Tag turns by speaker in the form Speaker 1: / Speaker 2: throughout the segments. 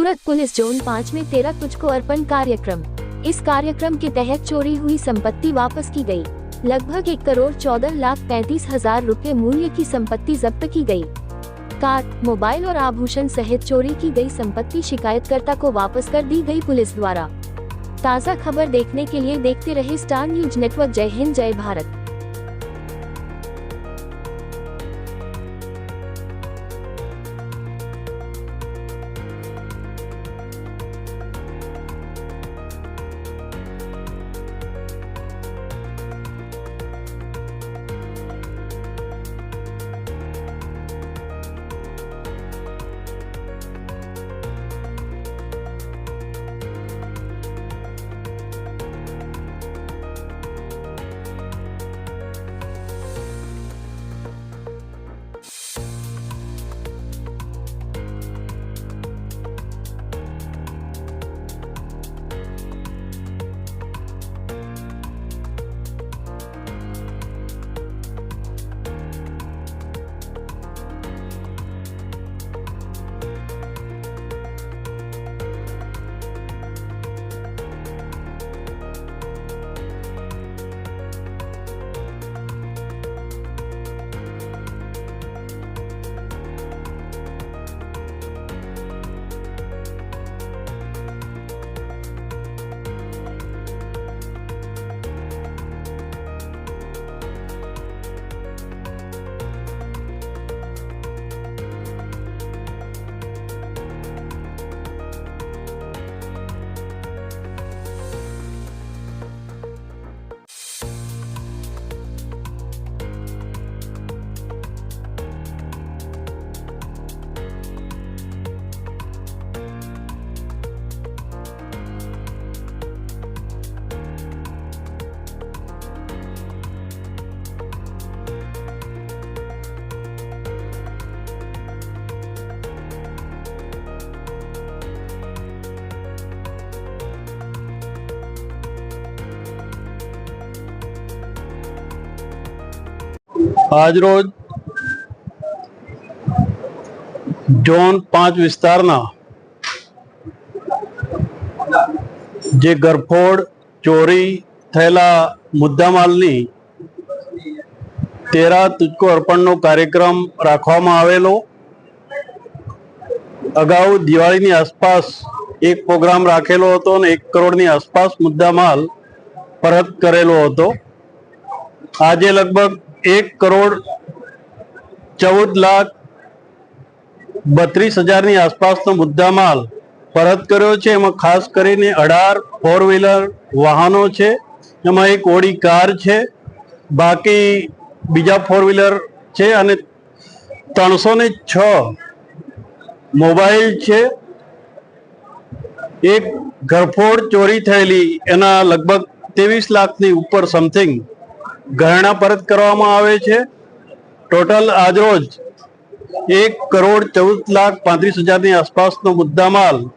Speaker 1: सूरत police zone 5 में तेरा तुझको अर्पण कार्यक्रम। इस कार्यक्रम के तहत चोरी हुई संपत्ति वापस की गई। लगभग 1,14,35,000 रुपए मूल्य की संपत्ति जब्त की गई। कार, मोबाइल और आभूषण सहित चोरी की गई संपत्ति शिकायतकर्ता को वापस कर दी गई पुलिस द्वारा। ताज़ा खबर देखने के लिए देखते रहे स्टार न्यूज नेटवर्क। जय हिंद, जय भारत।
Speaker 2: आज रोज जोन 5 विस्तारना जे गरफोड़ चोरी थयेला मुद्दामालनी तेरा तुझको अर्पणनो कार्यक्रम राखवामां आवेलो। अगाऊ दिवाळीनी आसपास एक प्रोग्राम राखेलो हतो ने 1 करोड़नी आसपास मुद्दामाल परत करेलो हतो। आजे लगभग 1,14,32,000 ની આસપાસનો મુદ્દામાલ પરત કર્યો છે। એમાં ખાસ કરીને 18 4 વ્હીલર વાહનો છે, એમાં એક ઓડી કાર છે, બાકી બીજા 4 વ્હીલર છે અને 306 મોબાઈલ છે। એક ઘરફોડ ચોરી થયેલી એના લગભગ 23 લાખની ઉપર સમથિંગ गहना परत करवामां आवे छे। टोटल आज रोज 1,14,35,000 ની आसपासनो मुद्दामाल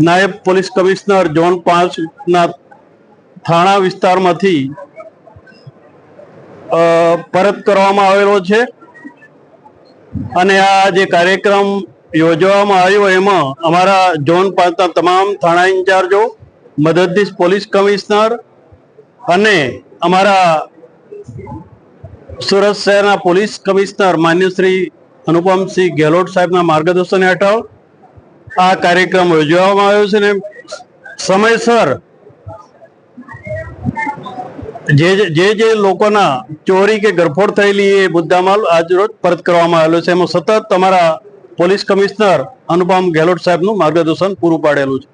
Speaker 2: नायब पोलीस कमिश्नर जोन 5 ना थाणा विस्तारमांथी परत करवामां आवेलो छे। अने आ जे कार्यक्रम योजवामां आव्यो एमां अमारा जोन 5 ना तमाम थाणा इंचार्जो, मददनीश पोलीस कमिश्नर અને અમારા સુરત શહેરના પોલીસ કમિશનર માન્ય શ્રી અનુપમસિંહ ગેહલોત સાહેબના માર્ગદર્શન હેઠળ આ કાર્યક્રમ યોજવામાં આવ્યો છે ને સમયસર જે લોકોના ચોરી કે ગરફોડ થયેલી એ મુદ્દામાલ આજરોજ પરત કરવામાં આવેલો છે। એમાં સતત અમારા પોલીસ કમિશનર અનુપમ ગેહલોત સાહેબનું માર્ગદર્શન પૂરું પાડેલું છે।